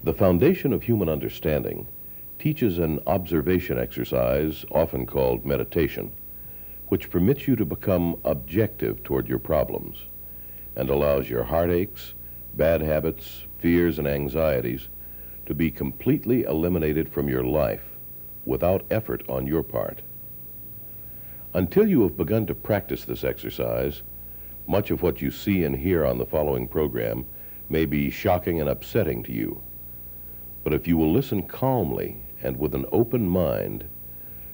The foundation of human understanding teaches an observation exercise, often called meditation, which permits you to become objective toward your problems and allows your heartaches, bad habits, fears, and anxieties to be completely eliminated from your life without effort on your part. Until you have begun to practice this exercise, much of what you see and hear on the following program may be shocking and upsetting to you. But if you will listen calmly and with an open mind,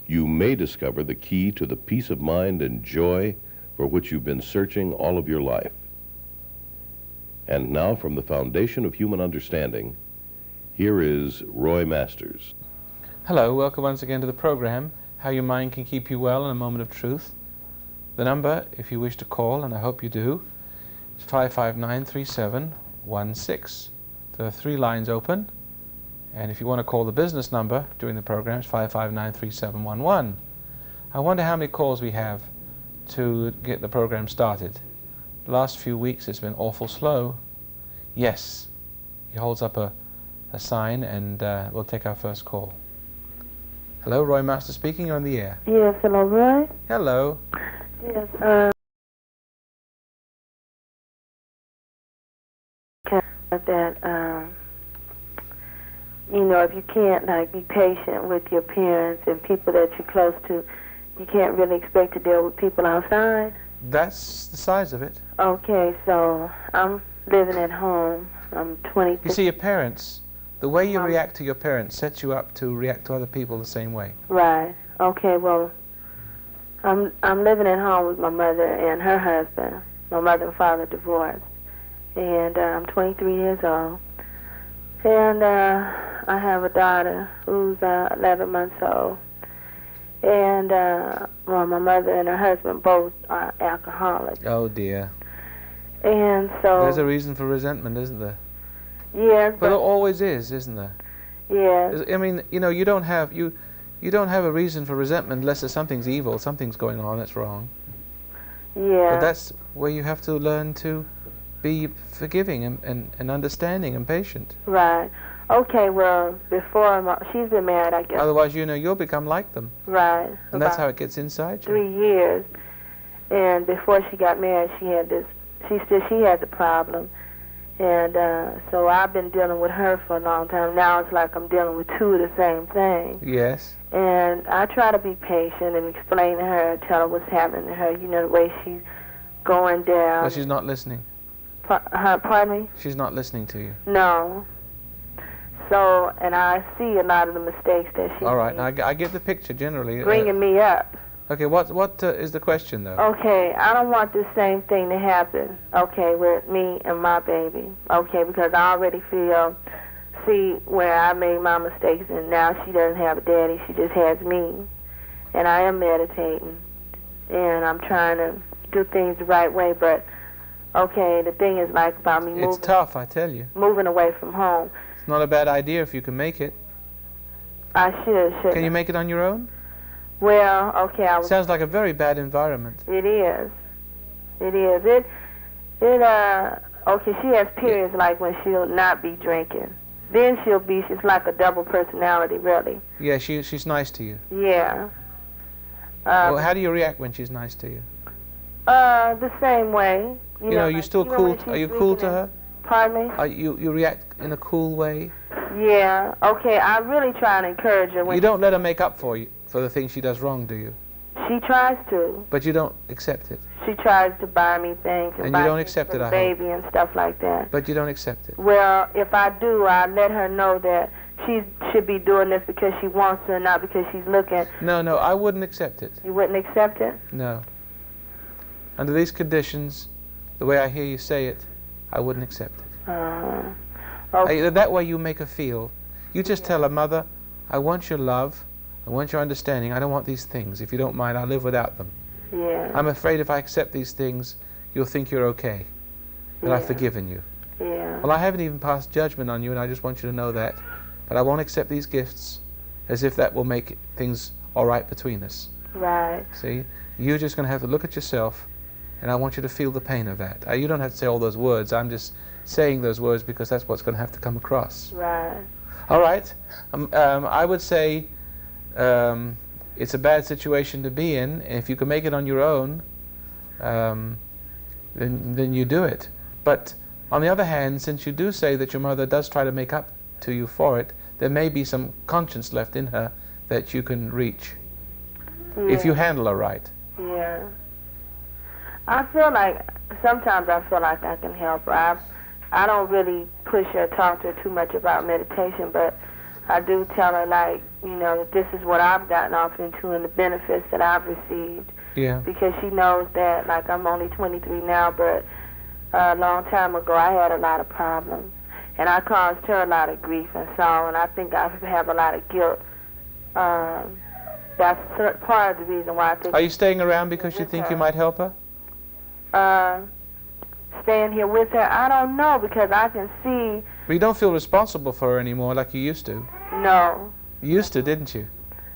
you may discover the key to the peace of mind and joy for which you've been searching all of your life. And now, from the foundation of human understanding, here is Roy Masters. Hello, welcome once again to the program, How Your Mind Can Keep You Well in a Moment of Truth. The number, if you wish to call, and I hope you do, is 559-3716. There are 3 lines open, and if you want to call the business number during the program, it's 559-3711. I wonder how many calls we have to get the program started. The last few weeks it's been awful slow. Yes. He holds up a sign, and we'll take our first call. Hello, Roy Master speaking. You're on the air. Yes, hello, Roy. Hello. Yes, that, you know, if you can't, like, be patient with your parents and people that you're close to, you can't really expect to deal with people outside. That's the size of it. Okay, so I'm living at home. I'm 20. You see, your parents, the way you react to your parents sets you up to react to other people the same way. Right. Okay, well, I'm living at home with my mother and her husband. My mother and father divorced. And I'm 23 years old. And I have a daughter who's 11 months old. And well, my mother and her husband both are alcoholics. Oh, dear. And so... There's a reason for resentment, isn't there? Yes, but there always is, isn't there? Yes. I mean, you know, you don't have a reason for resentment unless there's something's evil, something's going on that's wrong. Yeah. But that's where you have to learn to be forgiving and understanding and patient. Right. Okay, well, before she's been married, I guess. Otherwise, you know, you'll become like them. Right. And that's how it gets inside you. 3 years. And before she got married, she had a problem. And so I've been dealing with her for a long time. Now it's like I'm dealing with 2 of the same thing. Yes. And I try to be patient and explain to her, tell her what's happening to her, you know, the way she's going down. But she's not listening. Pardon me? She's not listening to you. No. So, and I see a lot of the mistakes that she All right, made. now I get the picture generally. Bringing me up. Okay, what is the question, though? Okay, I don't want the same thing to happen, okay, with me and my baby, okay, because I already see where I made my mistakes, and now she doesn't have a daddy, she just has me. And I am meditating, and I'm trying to do things the right way, but, okay, the thing is like about me moving. It's tough, I tell you. Moving away from home. It's not a bad idea if you can make it. I should. Can you make it on your own? Well, okay, Sounds like a very bad environment. It is. It is. Okay, she has periods like when she'll not be drinking. Then she's like a double personality, really. Yeah, she's nice to you. Yeah. Well, how do you react when she's nice to you? The same way. You know, you still cool? Are you cool to her? Pardon me? You react in a cool way? Yeah. Okay, I really try to encourage her. You don't let her make up for the things she does wrong, do you? She tries to. But you don't accept it. She tries to buy me things and you don't accept it, I hope. Baby and stuff like that. But you don't accept it. Well, if I do, I let her know that she should be doing this because she wants to, not because she's looking. No, I wouldn't accept it. You wouldn't accept it? No. Under these conditions, the way I hear you say it, I wouldn't accept it. Okay. That way you make her feel. You just tell her, Mother, I want your love. I want your understanding. I don't want these things. If you don't mind, I'll live without them. Yeah. I'm afraid if I accept these things, you'll think you're okay. That I've forgiven you. Yeah. Well, I haven't even passed judgment on you, and I just want you to know that. But I won't accept these gifts as if that will make things all right between us. Right. See? You're just going to have to look at yourself, and I want you to feel the pain of that. You don't have to say all those words. I'm just saying those words because that's what's going to have to come across. Right. All right. I would say it's a bad situation to be in. If you can make it on your own, then you do it. But on the other hand, since you do say that your mother does try to make up to you for it, there may be some conscience left in her that you can reach if you handle her right. Yeah. I feel like sometimes I feel like I can help her. I don't really push her, talk to her too much about meditation, but I do tell her, like, you know, that this is what I've gotten off into and the benefits that I've received. Yeah. Because she knows that, like, I'm only 23 now, but a long time ago I had a lot of problems. And I caused her a lot of grief and sorrow, and I think I have a lot of guilt. That's part of the reason why I think... Are you staying around because you think you might help her? Staying here with her, I don't know, because I can see... But you don't feel responsible for her anymore like you used to. No. You used to, didn't you?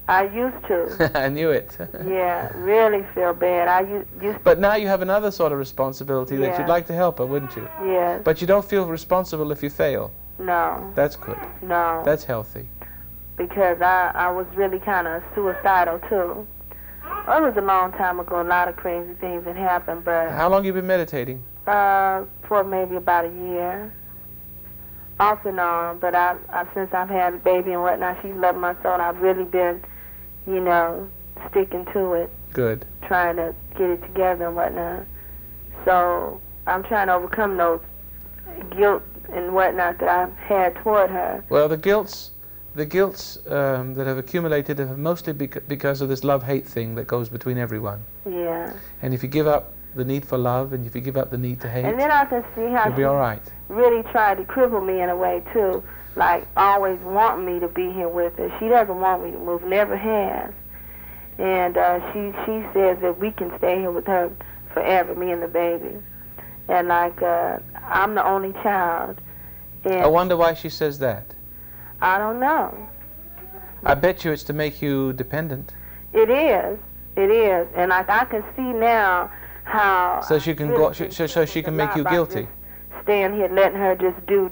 I used to. I knew it. Yeah, really feel bad. I used But now you have another sort of responsibility that Yeah. you'd like to help her, wouldn't you? Yes. But you don't feel responsible if you fail. No. That's good. No. That's healthy. Because I was really kind of suicidal, too. It was a long time ago. A lot of crazy things had happened, but... How long have you been meditating? For maybe about a year. Off and on, but since I've had a baby and whatnot, she's 11 months old, I've really been, you know, sticking to it. Good. Trying to get it together and whatnot. So I'm trying to overcome those guilt and whatnot that I've had toward her. Well, the guilts that have accumulated have mostly because of this love-hate thing that goes between everyone. Yeah. And if you give up the need for love and if you give up the need to hate, And then I can see how you'll be all right. really tried to cripple me in a way, too. Like, always wanting me to be here with her. She doesn't want me to move, never has. And she says that we can stay here with her forever, me and the baby. And, like, I'm the only child. And I wonder why she says that. I don't know. I bet you it's to make you dependent. It is. It is. And, like, I can see now how... So she can so she can make you guilty. Staying here, letting her just do,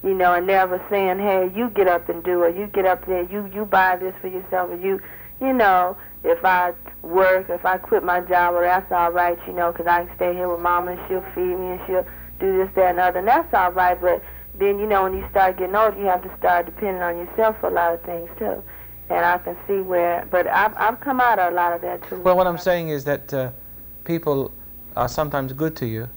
you know, and never saying, hey, you get up and do it. You get up there, you buy this for yourself, or you know, if I work, if I quit my job, well, that's all right, you know, because I can stay here with Mama and she'll feed me and she'll do this, that, and other, and that's all right. But then, you know, when you start getting older, you have to start depending on yourself for a lot of things, too. And I can see where, but I've come out of a lot of that, too. Well, what I'm saying is that people are sometimes good to you,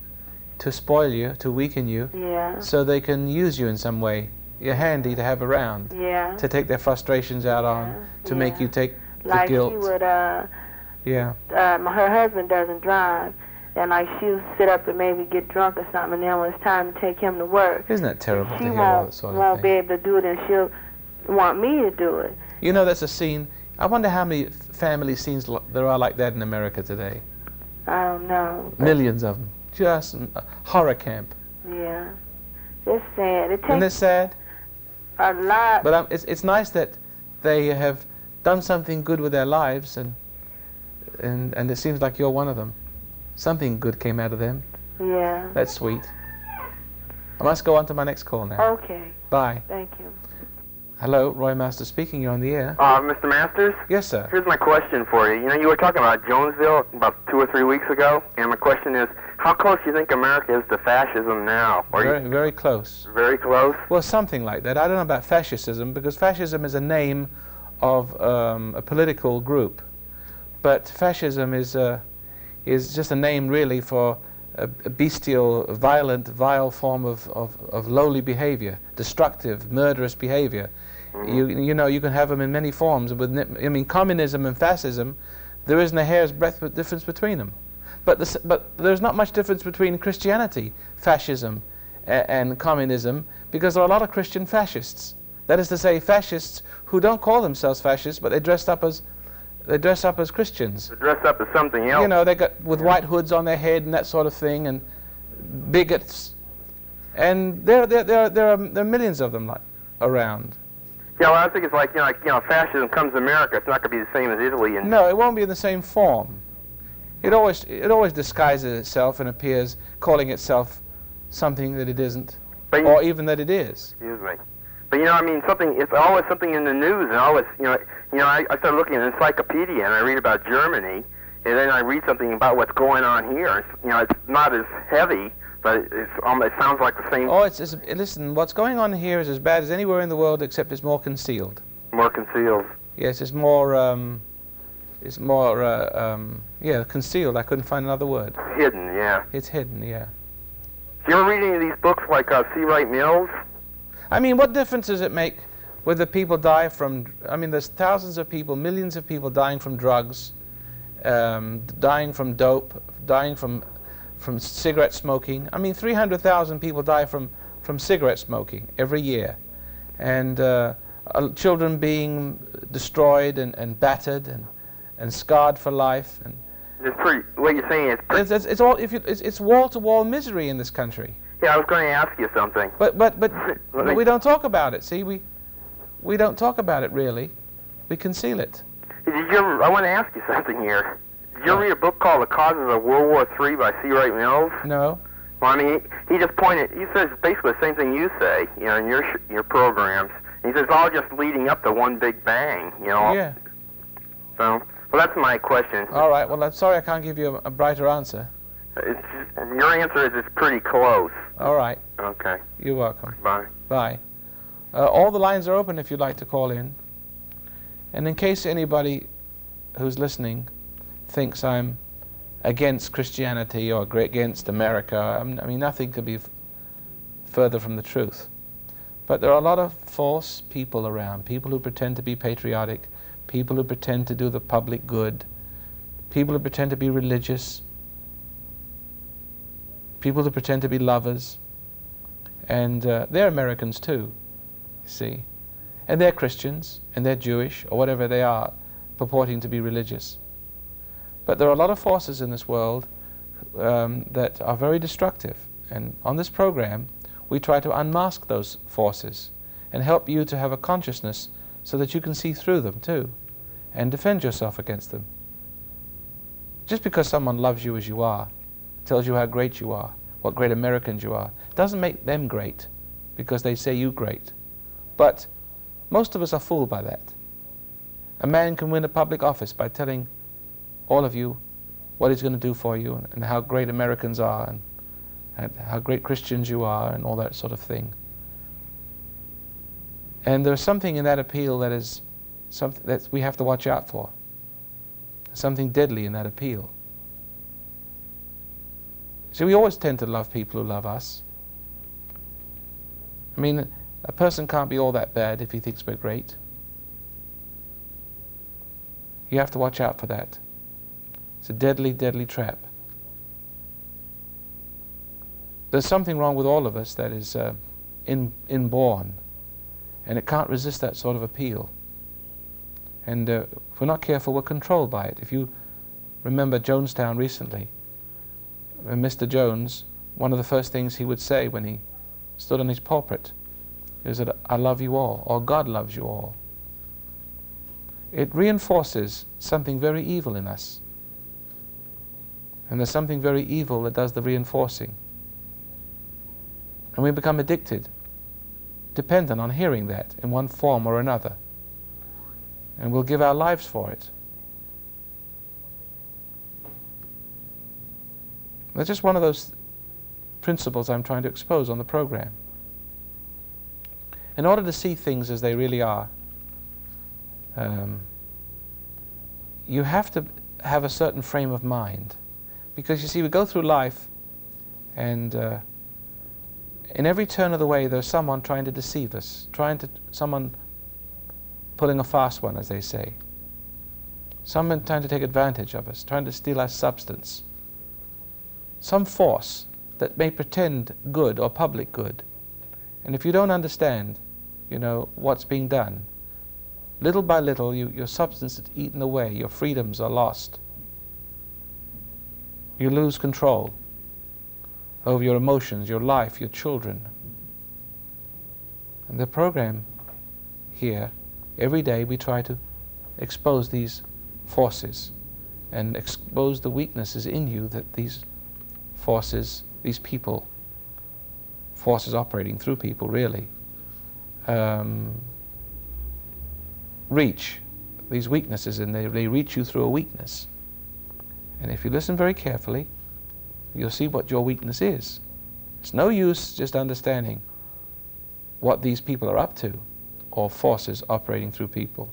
to spoil you, to weaken you, Yeah. so they can use you in some way. You're handy to have around, Yeah. to take their frustrations out on, to make Yeah. you take the Like guilt. she would, Yeah. her husband doesn't drive, and like she'll sit up and maybe get drunk or something, and then when it's time to take him to work, Isn't that terrible to she hear all that sort of won't be thing? able to do it, and she'll want me to do it. You know, that's a scene. I wonder how many family scenes there are like that in America today. I don't know. Millions of them. Just a horror camp. Yeah. It's sad. It Isn't it takes sad? a lot. But it's nice that they have done something good with their lives, and it seems like you're one of them. Something good came out of them. Yeah. That's sweet. I must go on to my next call now. Okay. Bye. Thank you. Hello, Roy Master speaking. You're on the air. Mr. Masters? Yes, sir. Here's my question for you. You know, you were talking about Jonesville about 2 or 3 weeks ago, and my question is, how close do you think America is to fascism now? Very close. Very close? Well, something like that. I don't know about fascism, because fascism is a name of a political group, but fascism is just a name really for a bestial, violent, vile form of lowly behavior, destructive, murderous behavior. You know, you can have them in many forms. I mean, communism and fascism, there isn't a hair's breadth of difference between them. But there's not much difference between Christianity, fascism, and communism, because there are a lot of Christian fascists. That is to say, fascists who don't call themselves fascists, but they dress up as Christians. They're dressed up as something else. You know, they got with white hoods on their head and that sort of thing, and bigots. And there are millions of them around. Yeah, well, I think it's like, fascism comes to America. It's not going to be the same as Italy. And No, it won't be in the same form. It always disguises itself and appears calling itself something that it isn't, But or even that it is. excuse me. But I mean, it's always something in the news, and always, I started looking at an encyclopedia, and I read about Germany, and then I read something about what's going on here. It's not as heavy, but it sounds like the same. Oh, listen, what's going on here is as bad as anywhere in the world, except it's more concealed. More concealed. Yes, it's more concealed. I couldn't find another word. Hidden, yeah. It's hidden, yeah. Do you ever read any of these books like C. Wright Mills? I mean, what difference does it make whether people die from, there's thousands of people, millions of people dying from drugs, dying from dope, dying from cigarette smoking. 300,000 people die from cigarette smoking every year. And children being destroyed and battered and scarred for life. And It's pretty, what you're saying is pretty, it's wall-to-wall misery in this country. yeah, I was going to ask you something. But we don't talk about it. See, we don't talk about it really. We conceal it. I want to ask you something here. Did you ever read a book called The Causes of World War III by C. Wright Mills? No. Well, he just he says basically the same thing you say, in your programs. He says it's all just leading up to one big bang, Yeah. So, well, that's my question. All right. Well, I'm sorry I can't give you a brighter answer. Your answer is it's pretty close. All right. Okay. You're welcome. Bye. Bye. All the lines are open if you'd like to call in. And in case anybody who's listening thinks I'm against Christianity or against America, nothing could be further from the truth. But there are a lot of false people around, people who pretend to be patriotic, people who pretend to do the public good, people who pretend to be religious, people who pretend to be lovers, and they're Americans too, you see. And they're Christians, and they're Jewish, or whatever they are, purporting to be religious. But there are a lot of forces in this world that are very destructive. And on this program, we try to unmask those forces and help you to have a consciousness so that you can see through them too and defend yourself against them. Just because someone loves you as you are, tells you how great you are, what great Americans you are, doesn't make them great because they say you great. But most of us are fooled by that. A man can win a public office by telling all of you what he's going to do for you and how great Americans are and how great Christians you are and all that sort of thing. And there's something in that appeal that is something that we have to watch out for. Something deadly in that appeal. So we always tend to love people who love us. A person can't be all that bad if he thinks we're great. You have to watch out for that. It's a deadly, deadly trap. There's something wrong with all of us that is inborn, and it can't resist that sort of appeal. And if we're not careful, we're controlled by it. If you remember Jonestown recently, Mr. Jones, one of the first things he would say when he stood on his pulpit is that I love you all, or God loves you all. It reinforces something very evil in us. And there's something very evil that does the reinforcing. And we become addicted, dependent on hearing that in one form or another. And we'll give our lives for it. That's just one of those principles I'm trying to expose on the program. In order to see things as they really are, you have to have a certain frame of mind. Because you see, we go through life and in every turn of the way there's someone trying to deceive us, someone pulling a fast one, as they say. Someone trying to take advantage of us, trying to steal our substance. Some force that may pretend good or public good. And if you don't understand, what's being done, little by little your substance is eaten away, your freedoms are lost. You lose control over your emotions, your life, your children. And the program here, every day we try to expose these forces and expose the weaknesses in you that these forces, these people forces operating through people, really, reach these weaknesses, and they reach you through a weakness. And if you listen very carefully, you'll see what your weakness is. It's no use just understanding what these people are up to, or forces operating through people.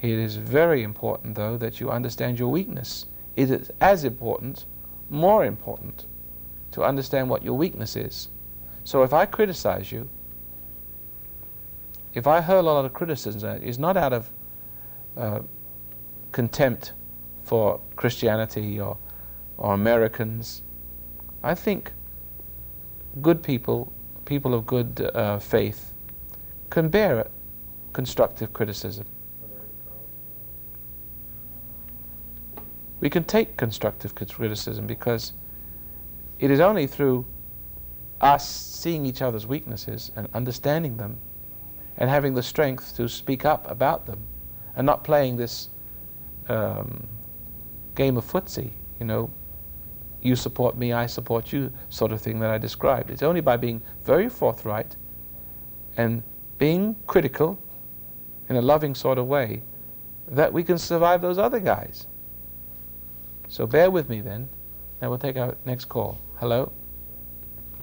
It is very important, though, that you understand your weakness. It is as important, more important, to understand what your weakness is. So if I criticize you, if I hurl a lot of criticism at you, it's not out of contempt for Christianity or Americans. I think good people, people of good faith, can bear constructive criticism. We can take constructive criticism because it is only through us seeing each other's weaknesses and understanding them and having the strength to speak up about them and not playing this game of footsie, you know, you support me, I support you sort of thing that I described. It's only by being very forthright and being critical in a loving sort of way that we can survive those other guys. So bear with me then. Now we'll take our next call. Hello?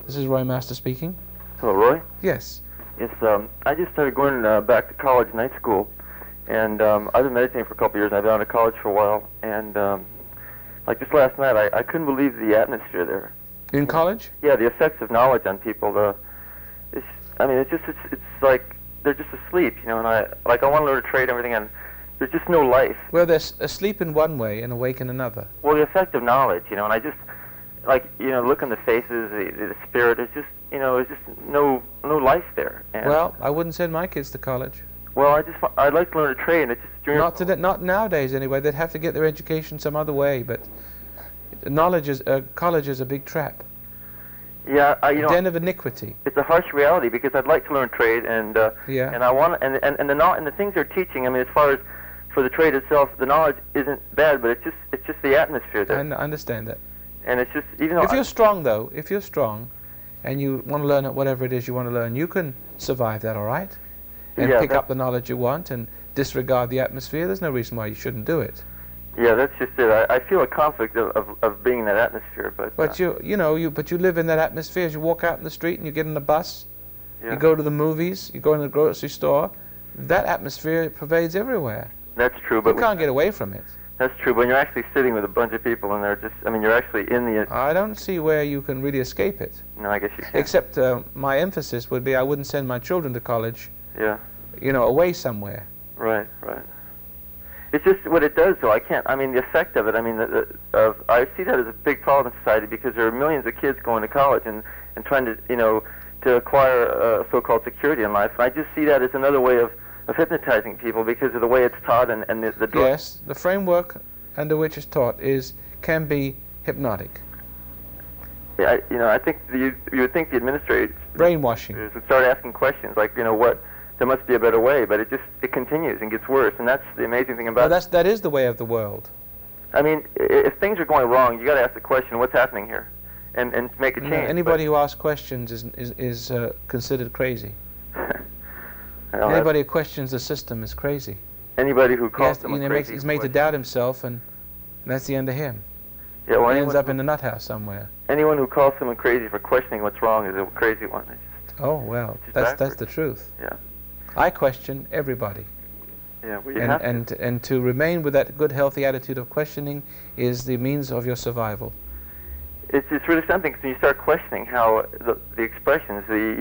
This is Roy Master speaking. Hello, Roy. Yes. Yes, I just started going back to college night school, and I've been meditating for a couple of years, and I've been out of college for a while, and like just last night, I couldn't believe the atmosphere there. In college? Yeah, the effects of knowledge on people. It's like they're just asleep, you know, and I want to learn to trade and everything, and there's just no life. Well, they're asleep in one way and awake in another. Well, the effect of knowledge, you know, and I just, like, you know, look in the faces, the spirit, it's just, you know, there's just no life there. And well, I wouldn't send my kids to college. Well, I'd like to learn to trade, and it's just not nowadays anyway. They'd have to get their education some other way. But college is a big trap. Yeah, you know, den of iniquity. It's a harsh reality because I'd like to learn trade, and yeah, and I want and the things they're teaching. I mean, as far as for the trade itself, the knowledge isn't bad, but it's just the atmosphere there. I understand that. And it's just, even though if you're strong, though, if you're strong, and you want to learn whatever it is you want to learn, you can survive that, all right, and pick up the knowledge you want and disregard the atmosphere. There's no reason why you shouldn't do it. Yeah, that's just it. I feel a conflict of being in that atmosphere, but you live in that atmosphere. As you walk out in the street and you get in the bus, yeah. You go to the movies, you go in the grocery store, that atmosphere pervades everywhere. That's true, but you can't get away from it. That's true, but when you're actually sitting with a bunch of people and they're just, I mean, you're actually in the... I don't see where you can really escape it. No, I guess you can't. Except my emphasis would be I wouldn't send my children to college, yeah, you know, away somewhere. Right. It's just what it does, though. I mean, the effect of it, I mean, I see that as a big problem in society because there are millions of kids going to college and trying to, you know, to acquire so-called security in life. And I just see that as another way of hypnotizing people because of the way it's taught and the yes, the framework under which it's taught can be hypnotic. Yeah, I think you would think the administrators brainwashing would start asking questions like, you know, what, there must be a better way, but it continues and gets worse, and that's the amazing thing about it. That is the way of the world. I mean, if things are going wrong, you got to ask the question, what's happening here, and make a change. Anybody who asks questions is considered crazy. Anybody who questions the system is crazy. Anybody who calls someone crazy, he's made to doubt himself, and that's the end of him. Yeah, well, he ends up in the nut house somewhere. Anyone who calls someone crazy for questioning what's wrong is a crazy one. Oh well, that's the truth. Yeah. I question everybody. Yeah, well, you have to. And to remain with that good, healthy attitude of questioning is the means of your survival. It's really something because when you start questioning how the expressions, I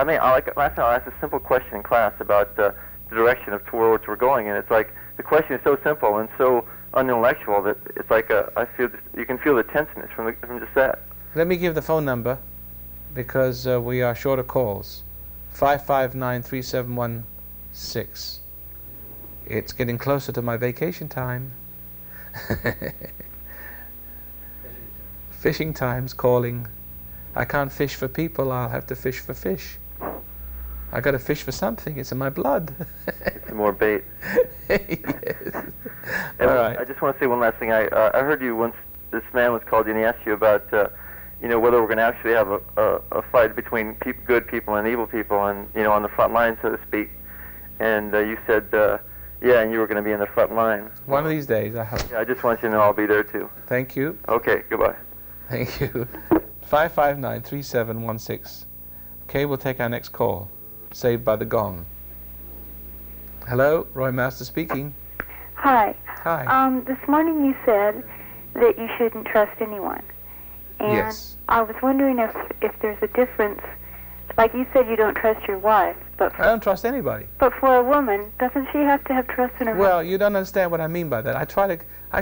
mean, last time I asked a simple question in class about the direction of towards we're going, and it's like the question is so simple and so unintellectual that it's like you can feel the tenseness from just that. Let me give the phone number because we are short of calls. 559-3716. It's getting closer to my vacation time. Fishing time's calling. I can't fish for people, I'll have to fish for fish. I gotta fish for something, it's in my blood. It's more bait. Yes. All right. I just want to say one last thing. I heard you once, this man was called you and he asked you about whether we're going to actually have a fight between good people and evil people, and on the front line, so to speak. And you said, yeah, and you were going to be in the front line. One of these days, I hope. Yeah, I just want you to know I'll be there too. Thank you. Okay, goodbye. Thank you. 559-3716. Okay, we'll take our next call. Saved by the gong. Hello, Roy Master speaking. Hi. Hi. This morning you said that you shouldn't trust anyone. And Yes. I was wondering if there's a difference. Like you said, you don't trust your wife, but I don't trust anybody. for a woman, doesn't she have to have trust in her Well, you don't understand what I mean by that. I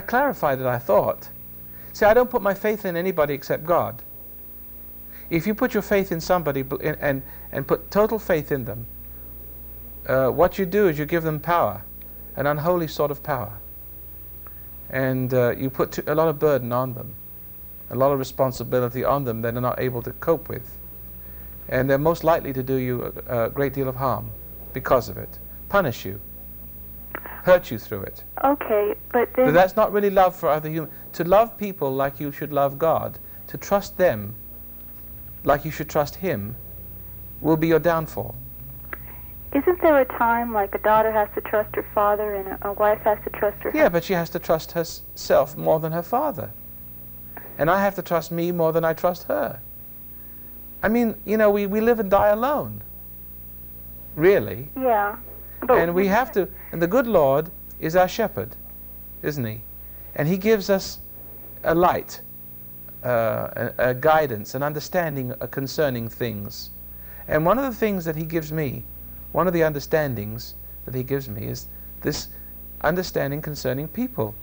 clarified it, I thought. See, I don't put my faith in anybody except God. If you put your faith in somebody and put total faith in them, what you do is you give them power, an unholy sort of power. And you put a lot of burden on them, a lot of responsibility on them that they're not able to cope with. And they're most likely to do you a great deal of harm because of it, punish you, hurt you through it. Okay, but then... But that's not really love for other humans. To love people like you should love God, to trust them like you should trust Him, will be your downfall. Isn't there a time like a daughter has to trust her father and a wife has to trust her Yeah, but she has to trust herself more than her father. And I have to trust me more than I trust her. I mean, we live and die alone. Really. Yeah. But And we have to, and the good Lord is our shepherd, isn't He? And He gives us a light, a guidance, an understanding concerning things. And one of the things that He gives me, one of the understandings that He gives me is this understanding concerning people,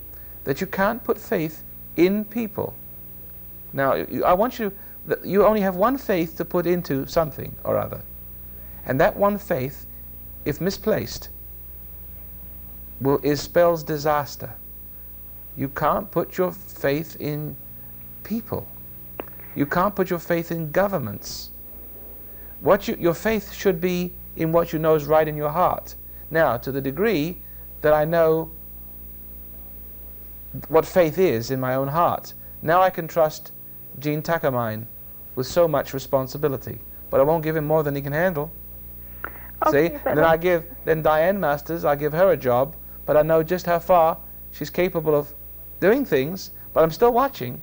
that you can't put faith in people. Now, I want you, you only have one faith to put into something or other. And that one faith, if misplaced, spells disaster. You can't put your faith in people. You can't put your faith in governments. Your faith should be in what you know is right in your heart. Now, to the degree that I know what faith is in my own heart, now I can trust Gene Takamine with so much responsibility. But I won't give him more than he can handle. Okay, See? And then Diane Masters, I give her a job, but I know just how far she's capable of doing things, but I'm still watching.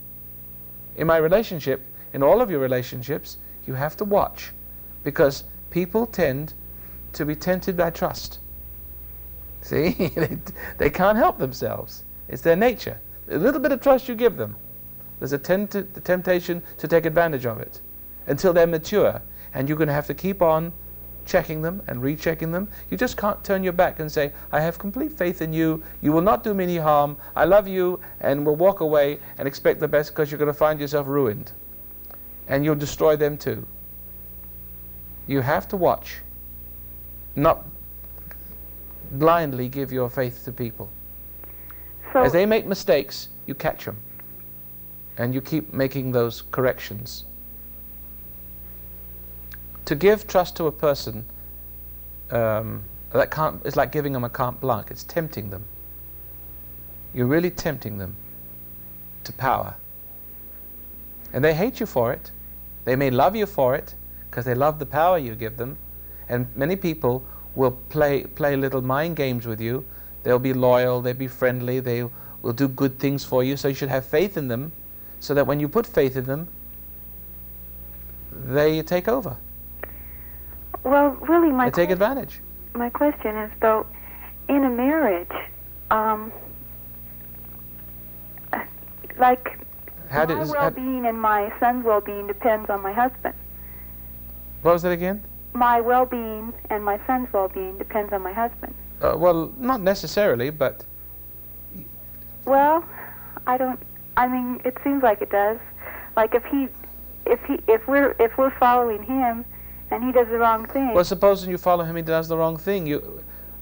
In my relationship, in all of your relationships, you have to watch, because people tend to be tempted by trust. See? They can't help themselves. It's their nature. A little bit of trust you give them, there's the temptation to take advantage of it until they're mature, and you're going to have to keep on checking them and rechecking them. You just can't turn your back and say, I have complete faith in you, you will not do me any harm, I love you, and will walk away and expect the best, because you're going to find yourself ruined. And you'll destroy them too. You have to watch, not blindly give your faith to people. So, As they make mistakes, you catch them. And you keep making those corrections. To give trust to a person it's like giving them a carte blanche. It's tempting them. You're really tempting them to power. And they hate you for it. They may love you for it, because they love the power you give them. And many people will play little mind games with you. They'll be loyal, they'll be friendly, they will do good things for you. So you should have faith in them, so that when you put faith in them, they take over. well, really, They take advantage. my question is, though, in a marriage, like How my well-being and my son's well-being depends on my husband. What was that again? My well-being and my son's well-being depends on my husband. Well, not necessarily, but Well, I mean, it seems like it does. Like if we're following him, and he does the wrong thing. well, supposing you follow him, he does the wrong thing.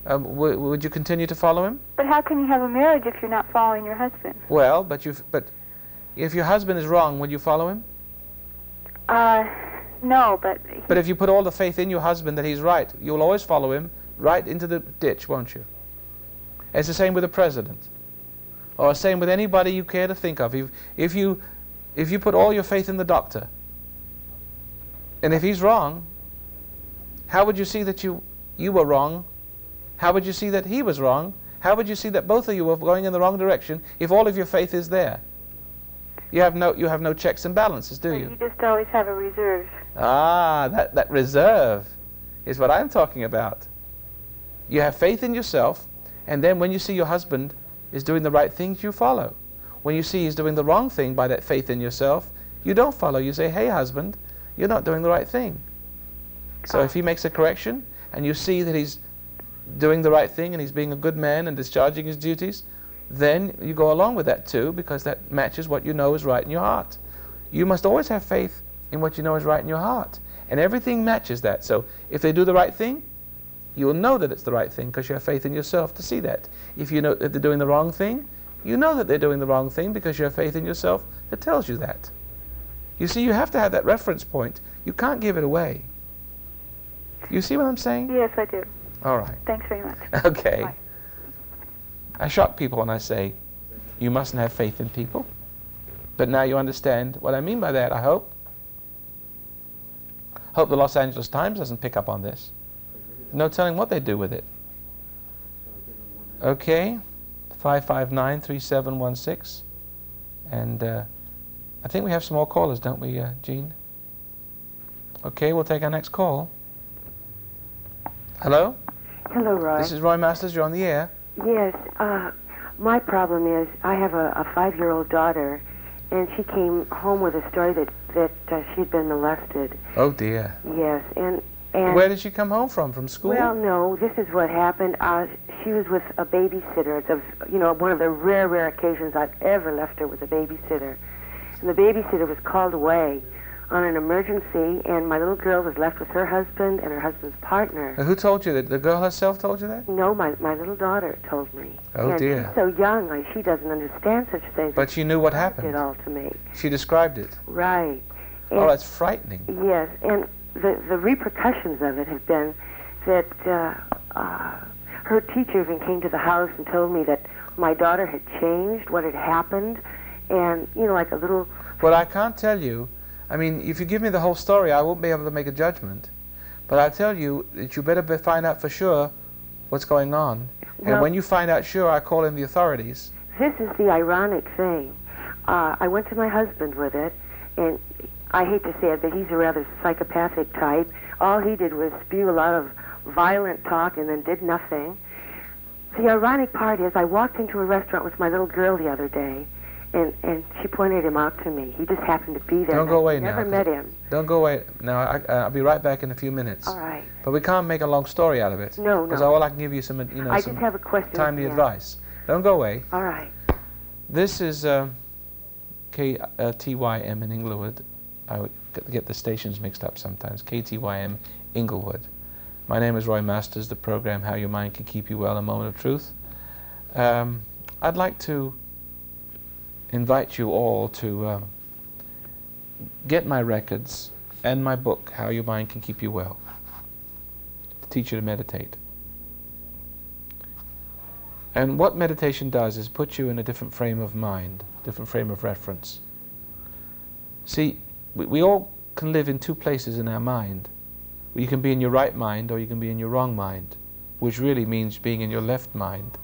Would you continue to follow him? But how can you have a marriage if you're not following your husband? Well, but if your husband is wrong, will you follow him? No, but But if you put all the faith in your husband that he's right, you'll always follow him right into the ditch, won't you? It's the same with the president, or same with anybody you care to think of. If you if you put all your faith in the doctor, and if he's wrong, how would you see that you were wrong? How would you see that he was wrong? How would you see that both of you were going in the wrong direction if all of your faith is there? You have no checks and balances, do you? You just always have a reserve. Ah, that reserve is what I'm talking about. You have faith in yourself, and then when you see your husband is doing the right things, you follow. When you see he's doing the wrong thing by that faith in yourself, you don't follow. You say, hey husband, you're not doing the right thing. So if he makes a correction, and you see that he's doing the right thing and he's being a good man and discharging his duties, then you go along with that too, because that matches what you know is right in your heart. You must always have faith in what you know is right in your heart, and everything matches that. So if they do the right thing, you will know that it's the right thing because you have faith in yourself to see that. If you know that they're doing the wrong thing, you know that they're doing the wrong thing because you have faith in yourself that tells you that. You see, you have to have that reference point. You can't give it away. You see what I'm saying? Yes, I do. All right. Thanks very much. Okay. Bye. I shock people when I say you mustn't have faith in people. But now you understand what I mean by that, I hope. Hope the Los Angeles Times doesn't pick up on this. No telling what they do with it. Okay. 559-3716. And I think we have some more callers, don't we, Jean? Okay, we'll take our next call. Hello? Hello, Roy. This is Roy Masters. You're on the air. Yes, my problem is I have a 5-year-old daughter, and she came home with a story that she'd been molested. Oh dear. Yes, and where did she come home from? From school? Well, no. This is what happened. She was with a babysitter. It's one of the rare occasions I've ever left her with a babysitter, and the babysitter was called away on an emergency, and my little girl was left with her husband and her husband's partner. Who told you that? The girl herself told you that? No, my little daughter told me. Oh, and dear. She's so young, she doesn't understand such things. But she knew what happened. It all to me. She described it. Right. And oh, that's frightening. Yes, and the repercussions of it have been that her teacher even came to the house and told me that my daughter had changed, what had happened, and, like a little... Well, I can't tell you. I mean, if you give me the whole story, I won't be able to make a judgment. But I'll tell you that you better find out for sure what's going on. And when you find out sure, I call in the authorities. This is the ironic thing. I went to my husband with it, and I hate to say it, but he's a rather psychopathic type. All he did was spew a lot of violent talk and then did nothing. The ironic part is I walked into a restaurant with my little girl the other day, and she pointed him out to me. He just happened to be there. Don't go away now. Never met him. Don't go away. Now, I'll be right back in a few minutes. All right. But we can't make a long story out of it. No. Because all I can give you some, I just have a question. timely advice. Don't go away. All right. This is KTYM in Inglewood. I get the stations mixed up sometimes. KTYM Inglewood. My name is Roy Masters, the program How Your Mind Can Keep You Well, A Moment of Truth. I'd like to invite you all to get my records and my book, How Your Mind Can Keep You Well, to teach you to meditate. And what meditation does is put you in a different frame of mind, different frame of reference. See, we all can live in two places in our mind. You can be in your right mind or you can be in your wrong mind, which really means being in your left mind.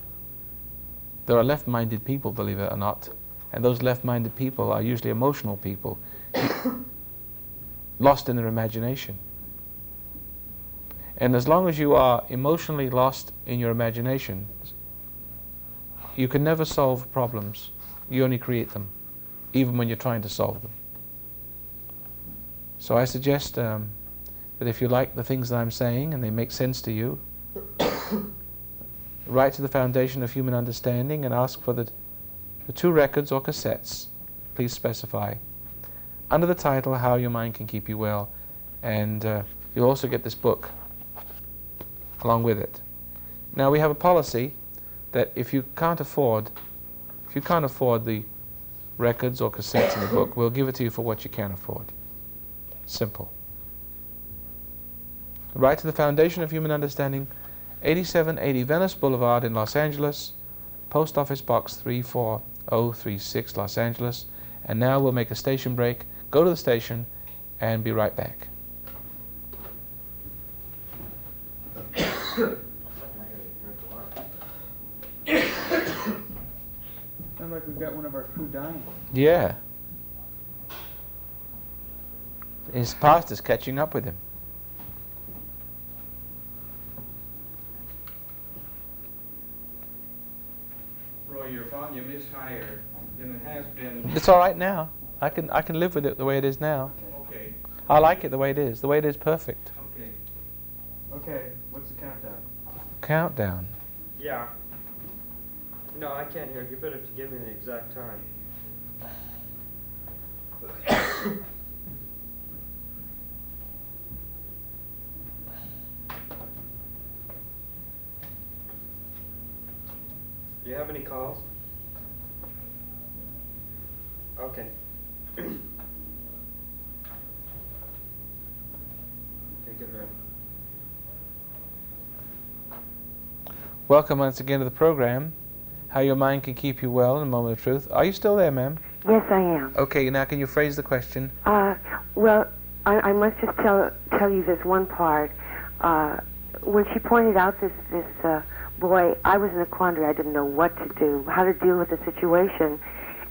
There are left-minded people, believe it or not, and those left-minded people are usually emotional people, lost in their imagination. And as long as you are emotionally lost in your imagination, you can never solve problems. You only create them, even when you're trying to solve them. So I suggest that if you like the things that I'm saying and they make sense to you, write to the Foundation of Human Understanding and ask for the 2 records or cassettes, please specify, under the title How Your Mind Can Keep You Well, and you'll also get this book along with it. Now we have a policy that if you can't afford the records or cassettes in the book, we'll give it to you for what you can afford. Simple. Write to the Foundation of Human Understanding, 8780 Venice Boulevard in Los Angeles, Post Office Box 34036, Los Angeles, And now we'll make a station break, go to the station, and be right back. Sounds like we've got one of our crew dying. Yeah. His past is catching up with him. Roy, your volume is higher than it has been. It's all right now. I can live with it the way it is now. Okay. I like it the way it is. The way it is perfect. Okay. Okay. What's the countdown? Countdown. Yeah. No, I can't hear. You better give me the exact time. Do you have any calls? Okay. Okay, get ready. Welcome once again to the program. How your mind can keep you well in a moment of truth. Are you still there, ma'am? Yes, I am. Okay, now can you phrase the question? Well, I must just tell you this one part. When she pointed out this boy, I was in a quandary. I didn't know what to do, how to deal with the situation.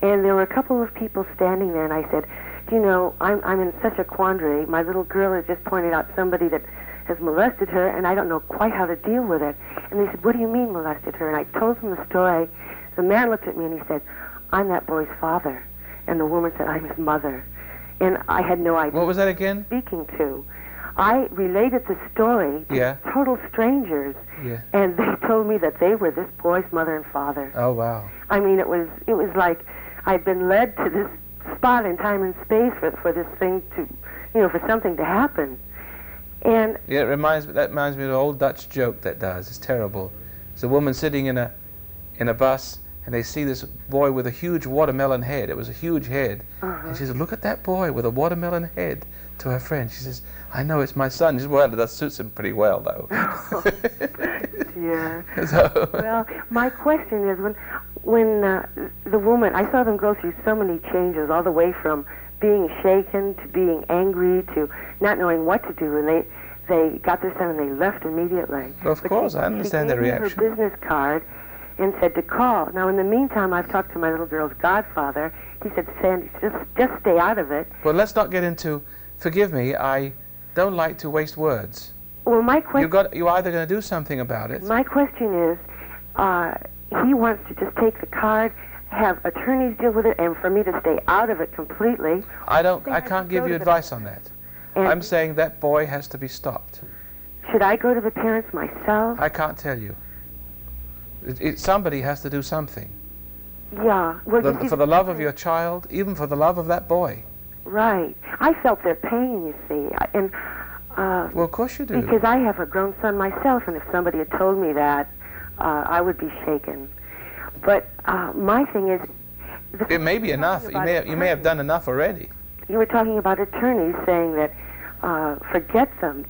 And there were a couple of people standing there, and I said, you know, I'm in such a quandary. My little girl has just pointed out somebody that has molested her, and I don't know quite how to deal with it. And they said, what do you mean molested her? And I told them the story. The man looked at me and he said, I'm that boy's father. And the woman said, I'm his mother. And I had no idea What was that again? speaking to. I related the story to Yeah. total strangers, Yeah. and they told me that they were this boy's mother and father. Oh, wow. I mean, it was like I'd been led to this spot in time and space for this thing to, you know, for something to happen. And Yeah, that reminds me of an old Dutch joke that does. It's terrible. There's a woman sitting in a bus, and they see this boy with a huge watermelon head. It was a huge head. And she says, look at that boy with a watermelon head, to her friend. She says, I know it's my son. She says, well, that suits him pretty well, though. yeah. So, Well, my question is, when the woman, I saw them go through so many changes, all the way from being shaken to being angry to not knowing what to do, and they got their son and they left immediately. of course, I understand that She gave me reaction. her business card and said to call. Now, in the meantime, I've talked to my little girl's godfather. He said, Sandy, just stay out of it. Well, let's not get into, forgive me, I don't like to waste words. Well, my question. You're either going to do something about it. My question is, he wants to just take the card, have attorneys deal with it, and for me to stay out of it completely. I I can't should give go you to the- advice on that. And I'm saying that boy has to be stopped. should I go to the parents myself? I can't tell you. Somebody has to do something. Yeah. Well, you see, For the love of your child, even for the love of that boy. right. I felt their pain, you see, and Well, of course you do. because I have a grown son myself, and if somebody had told me that, I would be shaken. But my thing is, It may be enough. You may have done enough already. You were talking about attorneys saying that forget them,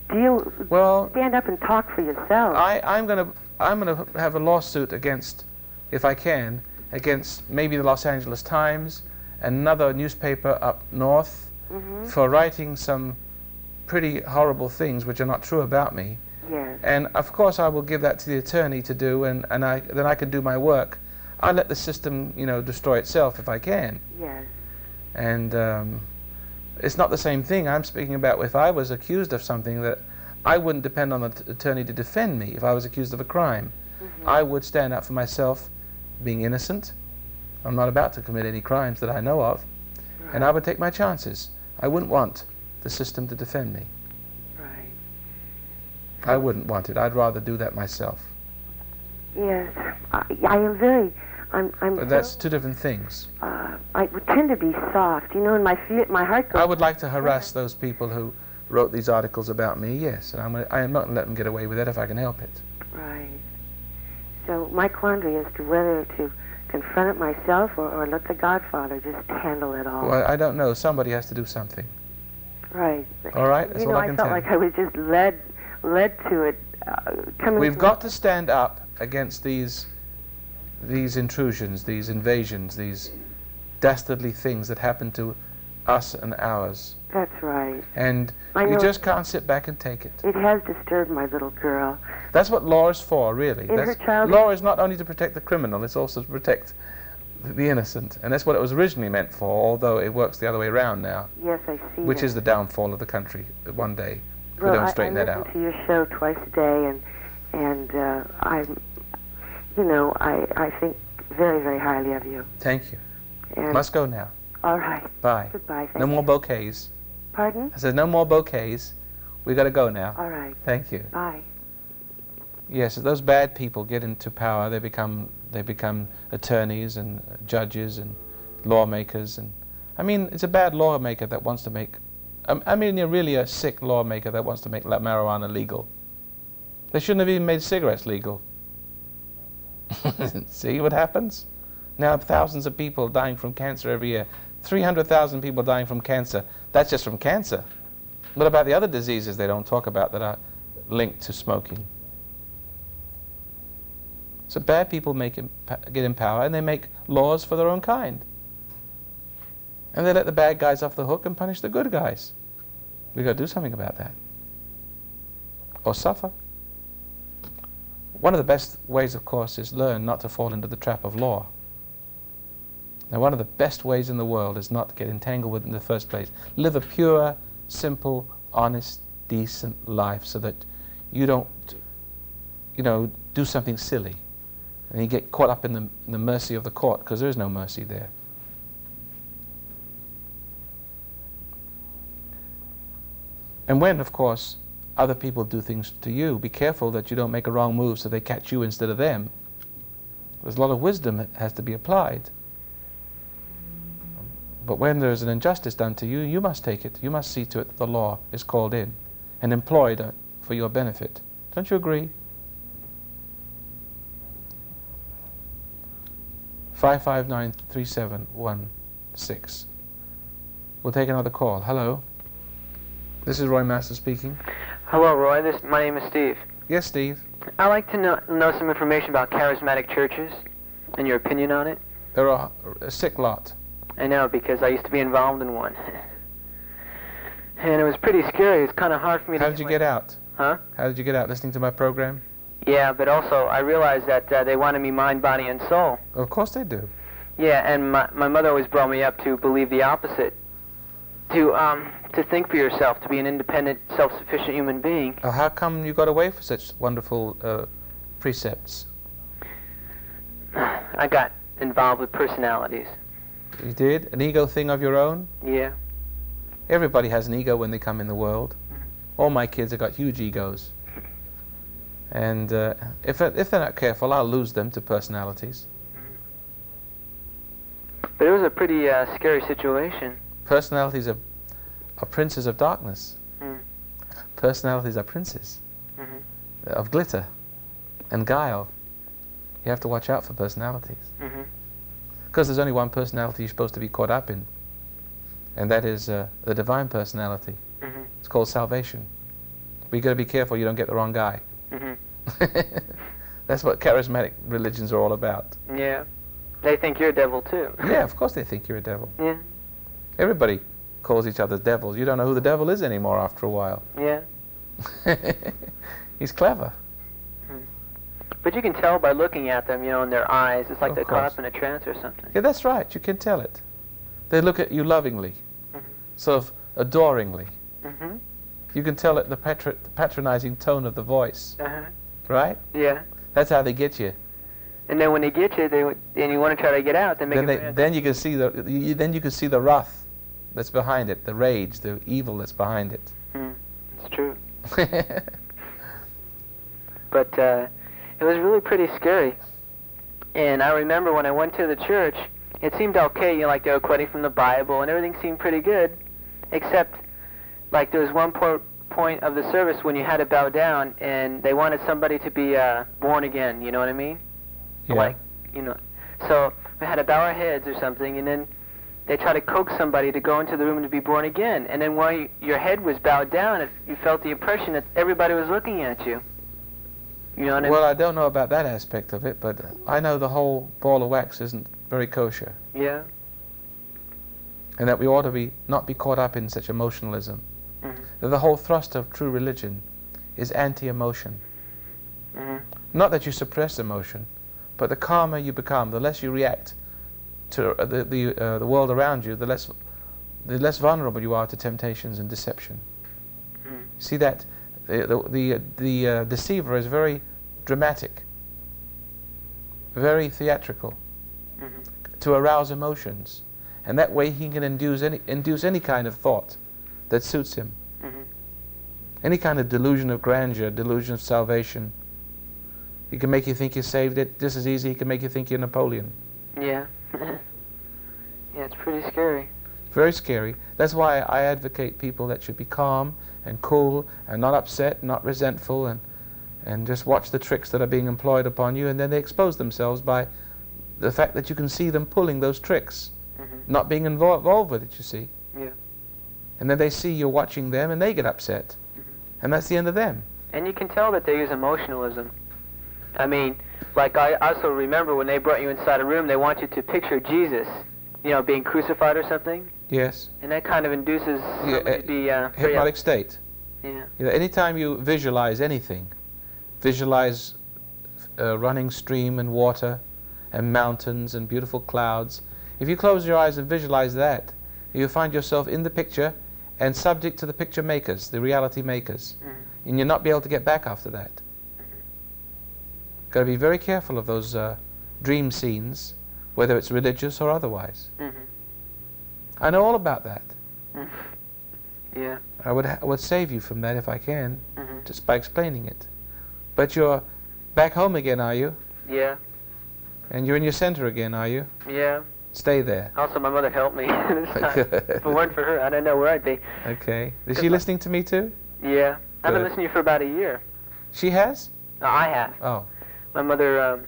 Well, stand up and talk for yourself. I'm gonna have a lawsuit against, if I can, against maybe the Los Angeles Times, another newspaper up north, for writing some pretty horrible things which are not true about me. Yes. And of course I will give that to the attorney to do, and then I can do my work. I'll let the system, destroy itself if I can. Yes. And it's not the same thing. I'm speaking about if I was accused of something that I wouldn't depend on the attorney to defend me if I was accused of a crime. I would stand up for myself, being innocent. I'm not about to commit any crimes that I know of. And I would take my chances. I wouldn't want the system to defend me. Right. I wouldn't want it. I'd rather do that myself. Yes. I am very. I'm. But that's two different things. I would tend to be soft, and my heart goes. I would like to harass those people who wrote these articles about me, yes. And I am not going to let them get away with it if I can help it. Right. So my quandary is to whether to confront it myself or let the Godfather just handle it all. Well, I don't know. Somebody has to do something. Right. All right? That's all I can felt tell like you. I was just led to it. Coming We've from- got to stand up against these intrusions, these invasions, these dastardly things that happen to us and ours. That's right. And I you know just can't sit back and take it. It has disturbed my little girl. That's what law is for, really. In her childhood- Law is not only to protect the criminal, it's also to protect the innocent. And that's what it was originally meant for, although it works the other way around now, Yes, I see which that. is the downfall of the country one day, if Well, we don't straighten that I out. listen to your show twice a day, and I'm, you know, I think very, very highly of you. Thank you. And Must go now. all right. Bye. Goodbye. Thank No you. more bouquets. Pardon? I said no more bouquets. We got to go now. All right. Thank you. Bye. Yes, as those bad people get into power, they become attorneys and judges and lawmakers. And I mean, it's a bad lawmaker that wants to make. I mean, you're really a sick lawmaker that wants to make marijuana legal. They shouldn't have even made cigarettes legal. See what happens? Now thousands of people dying from cancer every year. 300,000 people dying from cancer. That's just from cancer. What about the other diseases they don't talk about that are linked to smoking? So bad people get in power and they make laws for their own kind. And they let the bad guys off the hook and punish the good guys. We've got to do something about that. Or suffer. One of the best ways, of course, is learn not to fall into the trap of law. Now, one of the best ways in the world is not to get entangled with it in the first place. Live a pure, simple, honest, decent life so that you don't, do something silly. And you get caught up in the mercy of the court, because there is no mercy there. And when, of course, other people do things to you, be careful that you don't make a wrong move so they catch you instead of them. There's a lot of wisdom that has to be applied. But when there's an injustice done to you, you must take it. You must see to it that the law is called in and employed for your benefit. Don't you agree? 559-3716. We'll take another call. Hello. This is Roy Master speaking. Hello, Roy. My name is Steve. Yes, Steve. I'd like to know some information about charismatic churches and your opinion on it. There are a sick lot. I know, because I used to be involved in one. And it was pretty scary. It's kind of hard for me to... How did you get out? Huh? How did you get out? Listening to my program? Yeah, but also I realized that they wanted me mind, body, and soul. Of course they do. Yeah, and my mother always brought me up to believe the opposite. To think for yourself, to be an independent, self-sufficient human being. Oh, how come you got away from such wonderful precepts? I got involved with personalities. You did? An ego thing of your own? Yeah. Everybody has an ego when they come in the world. All my kids have got huge egos. And if they're not careful, I'll lose them to personalities. But it was a pretty scary situation. Personalities are princes of darkness. Mm. Personalities are princes of glitter and guile. You have to watch out for personalities. Because there's only one personality you're supposed to be caught up in. And that is the divine personality. It's called salvation. But you've got to be careful you don't get the wrong guy. That's what charismatic religions are all about. Yeah. They think you're a devil, too. Yeah, of course they think you're a devil. Yeah. Everybody calls each other devils. You don't know who the devil is anymore after a while. Yeah. He's clever. But you can tell by looking at them, in their eyes. It's like Of they're caught course. up in a trance or something. Yeah, that's right. You can tell it. They look at you lovingly, sort of adoringly. You can tell it the patronizing tone of the voice, right? Yeah. That's how they get you. And then when they get you, and you want to try to get out, they make Then you can see the wrath that's behind it, the rage, the evil that's behind it. It's true. But it was really pretty scary. And I remember when I went to the church, it seemed okay, like they were quoting from the Bible, and everything seemed pretty good, except like there was one point of the service when you had to bow down, and they wanted somebody to be born again. You know what I mean? Yeah. Like, so we had to bow our heads or something, and then they try to coax somebody to go into the room to be born again. And then while your head was bowed down, you felt the impression that everybody was looking at you. You know what I mean? Well, I don't know about that aspect of it, but I know the whole ball of wax isn't very kosher. Yeah. and that we ought to not be caught up in such emotionalism. Mm-hmm. That the whole thrust of true religion is anti-emotion. Mm-hmm. Not that you suppress emotion, but the calmer you become, the less you react to the world around you, the less vulnerable you are to temptations and deception. Mm-hmm. See that the deceiver is very dramatic, very theatrical, Mm-hmm. to arouse emotions, and that way he can induce any kind of thought that suits him. Mm-hmm. Any kind of delusion of grandeur, delusion of salvation. He can make you think you're saved just as easy. He can make you think you're Napoleon. Yeah. Yeah, it's pretty scary. Very scary. That's why I advocate people that should be calm and cool and not upset, not resentful, and just watch the tricks that are being employed upon you, and then they expose themselves by the fact that you can see them pulling those tricks, Mm-hmm. not being involved with it, you see. Yeah. And then they see you're watching them and they get upset. Mm-hmm. And that's the end of them. And you can tell that they use emotionalism. I mean, like I also remember when they brought you inside a room, they want you to picture Jesus, being crucified or something. Yes. And that kind of induces somebody to be very hypnotic state. Yeah. Anytime you visualize anything, visualize a running stream and water and mountains and beautiful clouds, if you close your eyes and visualize that, you'll find yourself in the picture and subject to the picture makers, the reality makers. Mm-hmm. And you'll not be able to get back after that. Got to be very careful of those dream scenes, whether it's religious or otherwise. Mm-hmm. I know all about that. Mm-hmm. Yeah. I would save you from that if I can, Mm-hmm. just by explaining it. But you're back home again, are you? Yeah. And you're in your center again, are you? Yeah. Stay there. Also, my mother helped me this time. If it weren't for her, I don't know where I'd be. Okay. Is she listening to me too? Yeah. I've been Good. listening to you for about a year. She has? No, I have. Oh. My mother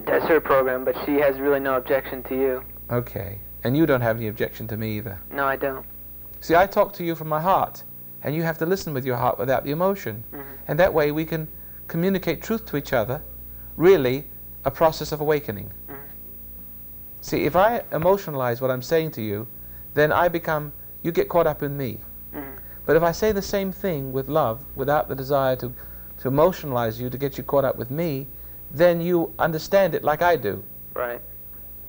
does her program, but she has really no objection to you. Okay. And you don't have any objection to me either. No, I don't. See, I talk to you from my heart, and you have to listen with your heart without the emotion. Mm-hmm. And that way we can communicate truth to each other, really a process of awakening. Mm-hmm. See, if I emotionalize what I'm saying to you, then you get caught up in me. Mm-hmm. But if I say the same thing with love, without the desire to emotionalize you, to get you caught up with me, then you understand it like I do. Right.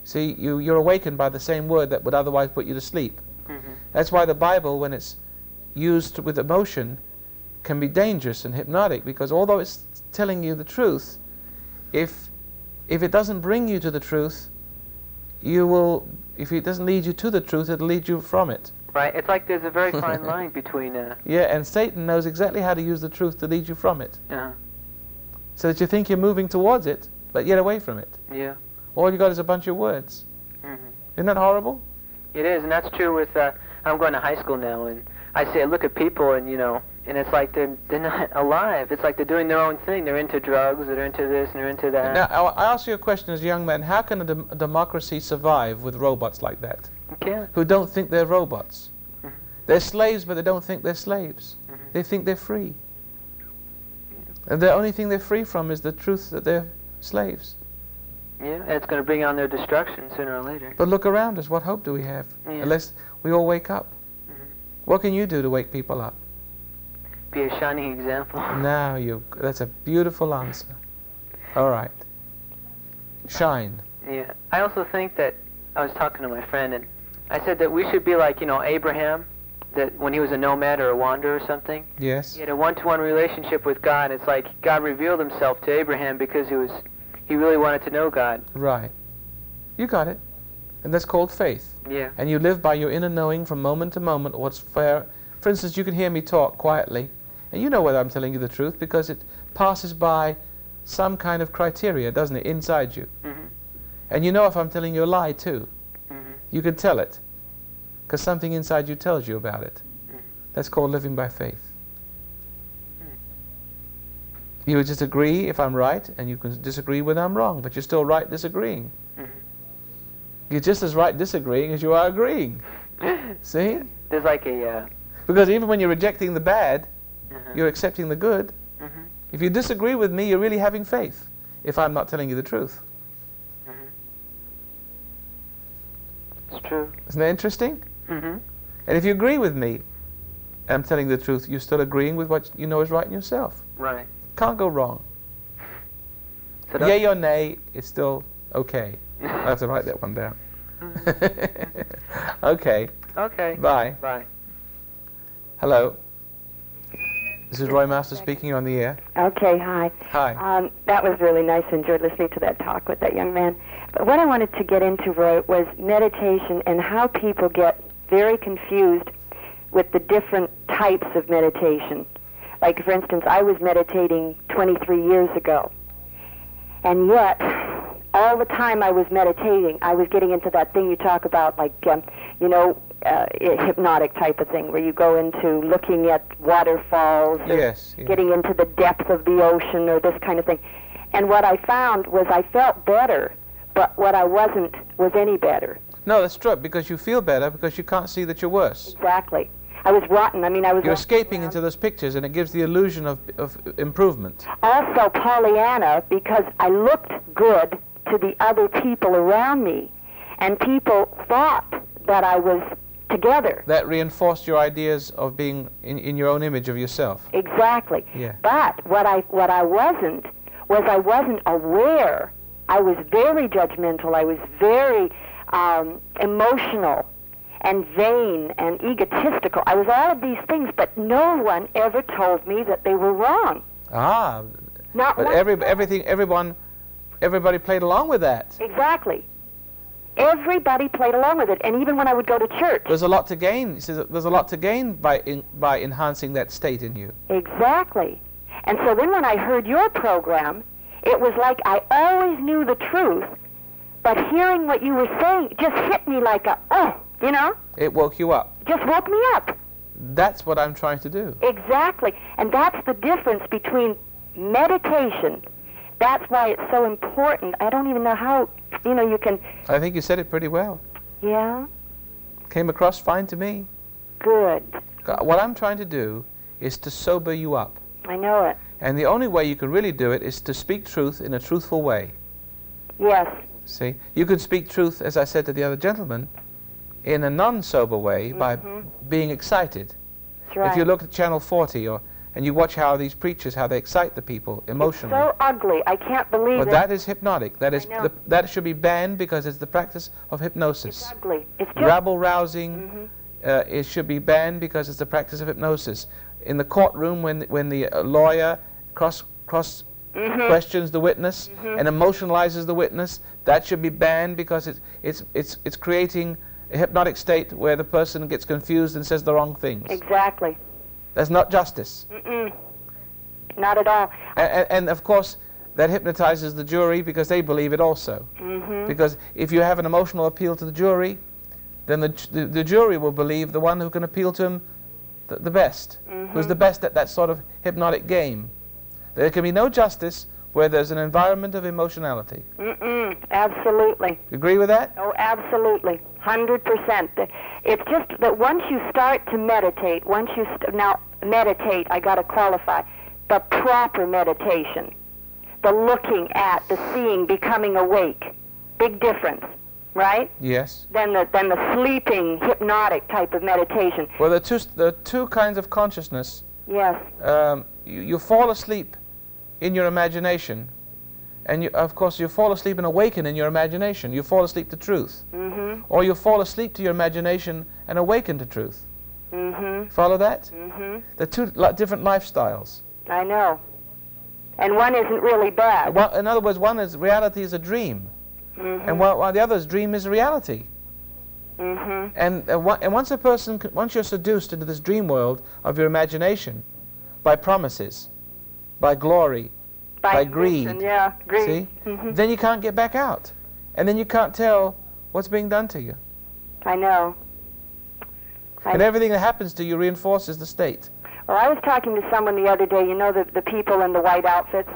See, you're awakened by the same word that would otherwise put you to sleep. Mm-hmm. That's why the Bible, when it's used with emotion, can be dangerous and hypnotic, because although it's telling you the truth, if it doesn't bring you to the truth, if it doesn't lead you to the truth, it'll lead you from it. Right. It's like there's a very fine line between. Yeah, and Satan knows exactly how to use the truth to lead you from it, Uh-huh. so that you think you're moving towards it, but yet away from it. Yeah. All you got is a bunch of words. Mm-hmm. Isn't that horrible? It is, and that's true with. I'm going to high school now, and I look at people, and and it's like they're not alive. It's like they're doing their own thing. They're into drugs, they're into this, and they're into that. Now, I ask you a question as a young man. How can a democracy survive with robots like that, You can't. who don't think they're robots? Mhm. They're slaves, but they don't think they're slaves. Mhm. They think they're free. And the only thing they're free from is the truth that they're slaves. Yeah, and it's going to bring on their destruction sooner or later. But look around us. What hope do we have? Yeah. Unless we all wake up. Mhm. What can you do to wake people up? Be a shining example. Now that's a beautiful answer. All right. Shine. Yeah. I also think that I was talking to my friend, and I said that we should be like, Abraham, that when he was a nomad or a wanderer or something, Yes. he had a one-to-one relationship with God. It's like God revealed himself to Abraham because he really wanted to know God. Right. You got it. And that's called faith. Yeah. And you live by your inner knowing from moment to moment what's fair. For instance, you can hear me talk quietly, and you know whether I'm telling you the truth because it passes by some kind of criteria, doesn't it, inside you? Mm-hmm. And you know if I'm telling you a lie, too. Mm-hmm. You can tell it because something inside you tells you about it. That's called living by faith. You would just agree if I'm right, and you can disagree when I'm wrong, but you're still right disagreeing. Mm-hmm. You're just as right disagreeing as you are agreeing. See? There's like a. Because even when you're rejecting the bad, Uh-huh. you're accepting the good. Mm-hmm. If you disagree with me, you're really having faith, if I'm not telling you the truth. Mm-hmm. It's true. Isn't that interesting? Mm-hmm. And if you agree with me, and I'm telling the truth, you're still agreeing with what you know is right in yourself. Right. Can't go wrong. So Yay or nay, it's still okay. I have to write that one down. Okay. Okay. Bye. Bye. Hello. This is Roy Master speaking. You're on the air. Okay, hi. Hi. That was really nice. Enjoyed listening to that talk with that young man. But what I wanted to get into, Roy, was meditation and how people get very confused with the different types of meditation. Like, for instance, I was meditating 23 years ago. And yet, all the time I was meditating, I was getting into that thing you talk about, like, hypnotic type of thing, where you go into looking at waterfalls, or Yes. getting into the depth of the ocean, or this kind of thing. And what I found was I felt better, but what I wasn't was any better. No, that's true, because you feel better because you can't see that you're worse. Exactly. I was rotten. I mean, I was... You're escaping into those pictures, and it gives the illusion of improvement. Also Pollyanna, because I looked good to the other people around me, and people thought that I was together. That reinforced your ideas of being in your own image of yourself. Exactly. Yeah. But what I wasn't was I wasn't aware. I was very judgmental. I was very emotional and vain and egotistical. I was all of these things, but no one ever told me that they were wrong. Ah, Not but one. everybody played along with that. Exactly. Everybody played along with it, and even when I would go to church. There's a lot to gain. He says there's a lot to gain by enhancing that state in you. Exactly. And so then when I heard your program, it was like I always knew the truth, but hearing what you were saying just hit me like It woke you up. just woke me up. That's what I'm trying to do. Exactly. And that's the difference between meditation. That's why it's so important. I don't even know how, you can... I think you said it pretty well. Yeah? Came across fine to me. Good. What I'm trying to do is to sober you up. I know it. And the only way you can really do it is to speak truth in a truthful way. Yes. See? You can speak truth, as I said to the other gentleman, in a non-sober way by being excited. That's right. If you look at Channel 40 and you watch how these preachers, how they excite the people emotionally. It's so ugly. I can't believe Well, it. that is hypnotic. That is I know. that should be banned because it's the practice of hypnosis. It's ugly. It's just... Rabble-rousing, it should be banned because it's the practice of hypnosis. In the courtroom, when the lawyer cross questions the witness and emotionalizes the witness, that should be banned because it's creating a hypnotic state where the person gets confused and says the wrong things. Exactly. That's not justice. Not at all. And of course, that hypnotizes the jury because they believe it also. Because if you have an emotional appeal to the jury, then the jury will believe the one who can appeal to him the best, who's the best at that sort of hypnotic game. There can be no justice where there's an environment of emotionality. Absolutely. You agree with that? Oh, absolutely. 100%. It's just that once you start to meditate, now meditate, I got to qualify, the proper meditation, the looking at, the seeing, becoming awake, big difference, right? Yes. Than the sleeping, hypnotic type of meditation. Well, there are two kinds of consciousness. Yes. You fall asleep in your imagination, and of course you fall asleep and awaken in your imagination. You fall asleep to truth. Or you fall asleep to your imagination and awaken to truth. Follow that? They're two different lifestyles. I know. And one isn't really bad. In other words, one is reality is a dream, and while the other's dream is reality. And once once you're seduced into this dream world of your imagination by promises, by glory, by greed, greed. see, then you can't get back out, and then you can't tell what's being done to you. I know. And everything that happens to you reinforces the state. Well, I was talking to someone the other day, the people in the white outfits.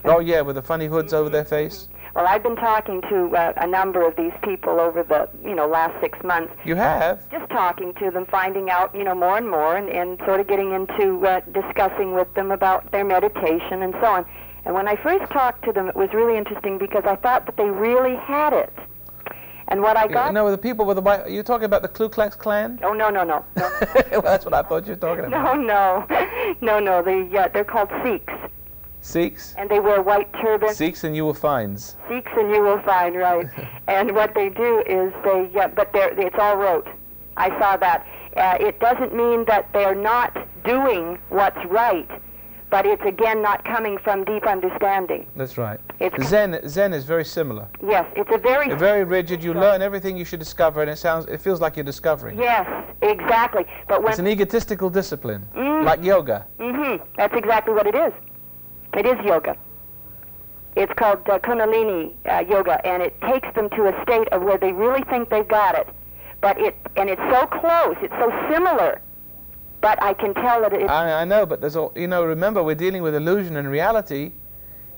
Oh yeah, with the funny hoods over their face. Well, I've been talking to a number of these people over the, last 6 months. You have? Just talking to them, finding out, more and more, and sort of getting into discussing with them about their meditation and so on. And when I first talked to them, it was really interesting because I thought that they really had it. And what I got... No, the people with the white... You're talking about the Ku Klux Klan? Oh, no. Well, that's what I thought you were talking about. No. They're called Sikhs. Sikhs? And they wear white turbans. Sikhs and you will find. Sikhs and you will find, right. And what they do is it's all rote. I saw that. It doesn't mean that they're not doing what's right, but it's again not coming from deep understanding. That's right. Zen is very similar. Yes, it's very rigid. You learn everything you should discover, and it feels like you're discovering. Yes, exactly. But when it's an egotistical discipline, like yoga. That's exactly what it is. It is yoga. It's called Kundalini yoga, and it takes them to a state of where they really think they've got it. But it's so close, it's so similar. But I can tell that it's... I know, but there's remember, we're dealing with illusion and reality,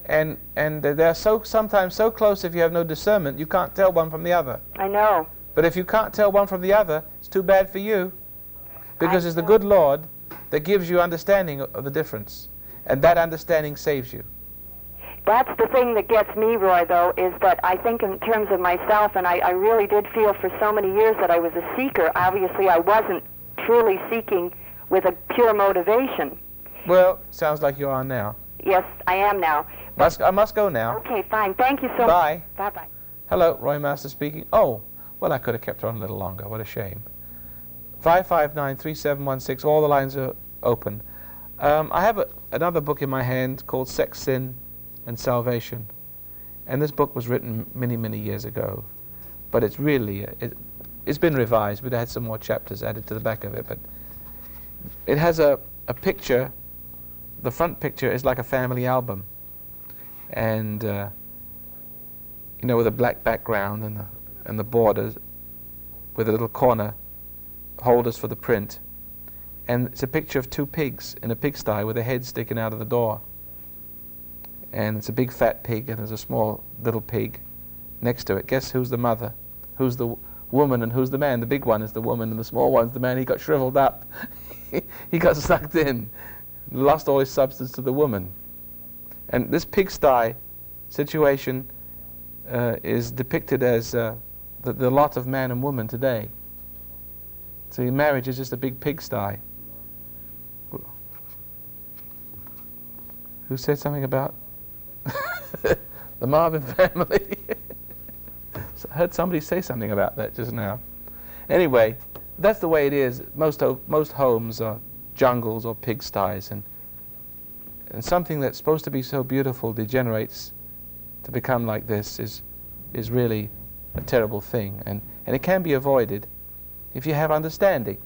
and they're sometimes so close. If you have no discernment, you can't tell one from the other. I know. But if you can't tell one from the other, it's too bad for you, because it's the good Lord that gives you understanding of the difference, and that understanding saves you. That's the thing that gets me, Roy, though, is that I think in terms of myself, and I really did feel for so many years that I was a seeker. Obviously, I wasn't truly seeking with a pure motivation. Well, sounds like you are now. Yes, I am now. I must go now. Okay, fine. Thank you so much. Bye. Bye-bye. Hello, Roy Master speaking. Oh, well, I could have kept on a little longer. What a shame. 559-3716. All the lines are open. I have another book in my hand called Sex, Sin, and Salvation. And this book was written many, many years ago. But it's really, it's been revised. We'd had some more chapters added to the back of it. But it has a picture. The front picture is like a family album. And, with a black background and the borders with a little corner holders for the print. And it's a picture of two pigs in a pigsty with their heads sticking out of the door. And it's a big fat pig, and there's a small little pig next to it. Guess who's the mother? Who's the woman and who's the man? The big one is the woman and the small one's the man. He got shriveled up. He got sucked in, lost all his substance to the woman. And this pigsty situation is depicted as the lot of man and woman today. So marriage is just a big pigsty. Who said something about the Marvin family? So I heard somebody say something about that just now. Anyway, that's the way it is. Most homes are jungles or pigsties, and something that's supposed to be so beautiful degenerates to become like this is really a terrible thing, and it can be avoided if you have understanding,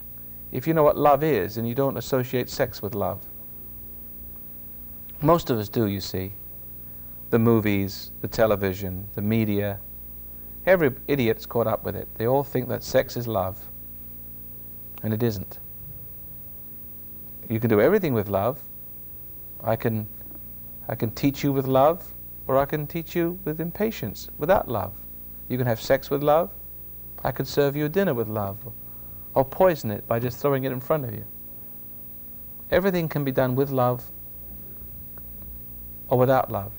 if you know what love is and you don't associate sex with love. Most of us do, you see. The movies, the television, the media, every idiot's caught up with it. They all think that sex is love, and it isn't. You can do everything with love. I can teach you with love, or I can teach you with impatience, without love. You can have sex with love. I could serve you a dinner with love, or poison it by just throwing it in front of you. Everything can be done with love or without love.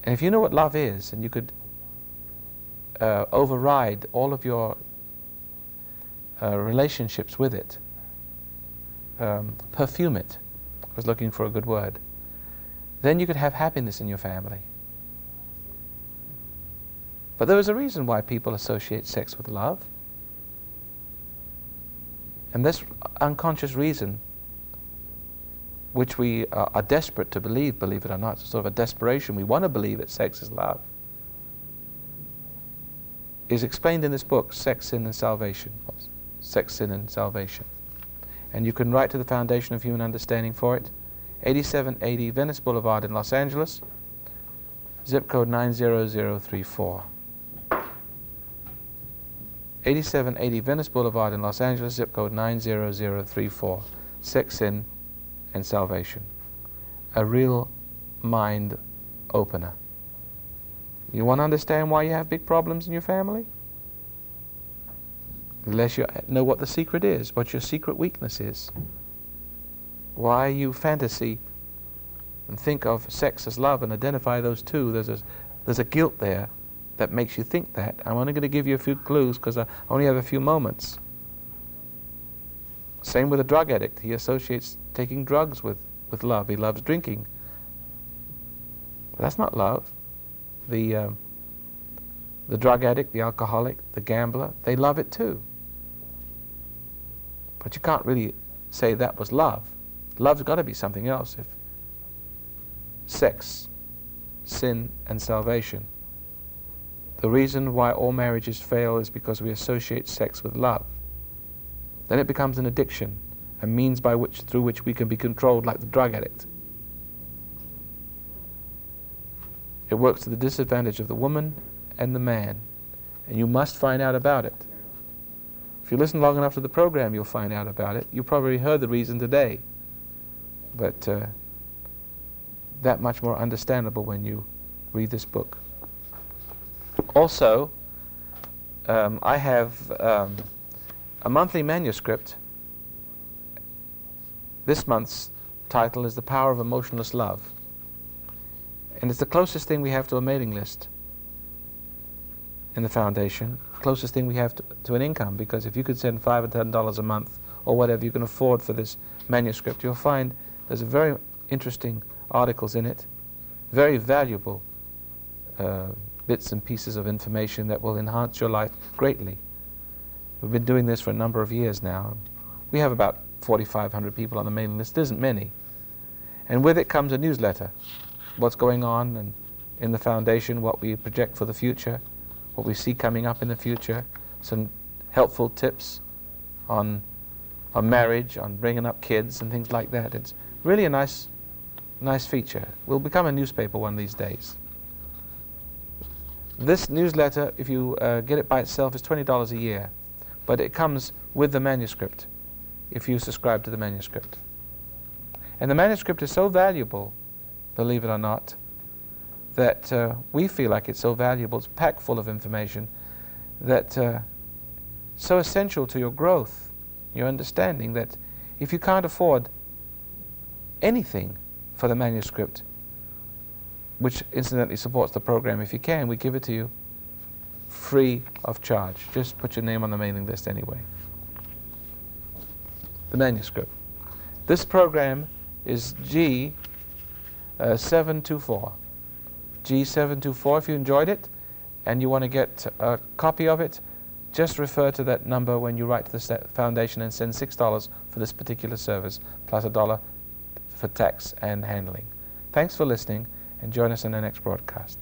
And if you know what love is, and you could override all of your relationships with it, perfume it, I was looking for a good word, then you could have happiness in your family. But there is a reason why people associate sex with love. And this unconscious reason, which we are desperate to believe it or not, it's sort of a desperation, we want to believe that sex is love, is explained in this book, Sex, Sin, and Salvation. Sex, Sin, and Salvation. And you can write to the Foundation of Human Understanding for it, 8780 Venice Boulevard in Los Angeles, zip code 90034. 8780 Venice Boulevard in Los Angeles, zip code 90034. Sex, Sin, and Salvation. A real mind opener. You want to understand why you have big problems in your family? Unless you know what the secret is, what your secret weakness is. Why you fantasy and think of sex as love and identify those two. There's There's a guilt there that makes you think that. I'm only going to give you a few clues because I only have a few moments. Same with a drug addict. He associates taking drugs with love. He loves drinking. That's not love. The drug addict, the alcoholic, the gambler, they love it too. But you can't really say that was love. Love's got to be something else. If sex, sin, and salvation. The reason why all marriages fail is because we associate sex with love. Then it becomes an addiction, a means through which we can be controlled like the drug addict. It works to the disadvantage of the woman and the man, and you must find out about it. If you listen long enough to the program, you'll find out about it. You probably heard the reason today, but that much more understandable when you read this book. Also, I have a monthly manuscript. This month's title is The Power of Emotionless Love. And it's the closest thing we have to a mailing list in the foundation, closest thing we have to an income, because if you could send $5 or $10 a month or whatever you can afford for this manuscript, you'll find there's very interesting articles in it, very valuable bits and pieces of information that will enhance your life greatly. We've been doing this for a number of years now. We have about 4,500 people on the mailing list. It isn't many. And with it comes a newsletter. What's going on and in the foundation, what we project for the future, what we see coming up in the future, some helpful tips on marriage, on bringing up kids and things like that. It's really a nice feature. We'll become a newspaper one of these days. This newsletter, if you get it by itself, is $20 a year, but it comes with the manuscript if you subscribe to the manuscript. And the manuscript is so valuable, believe it or not, that we feel like it's so valuable, it's packed full of information, that so essential to your growth, your understanding, that if you can't afford anything for the manuscript, which incidentally supports the program if you can, we give it to you free of charge. Just put your name on the mailing list anyway. The manuscript. This program is G724. G724. If you enjoyed it and you want to get a copy of it, just refer to that number when you write to the foundation and send $6 for this particular service, plus $1 for tax and handling. Thanks for listening, and join us in the next broadcast.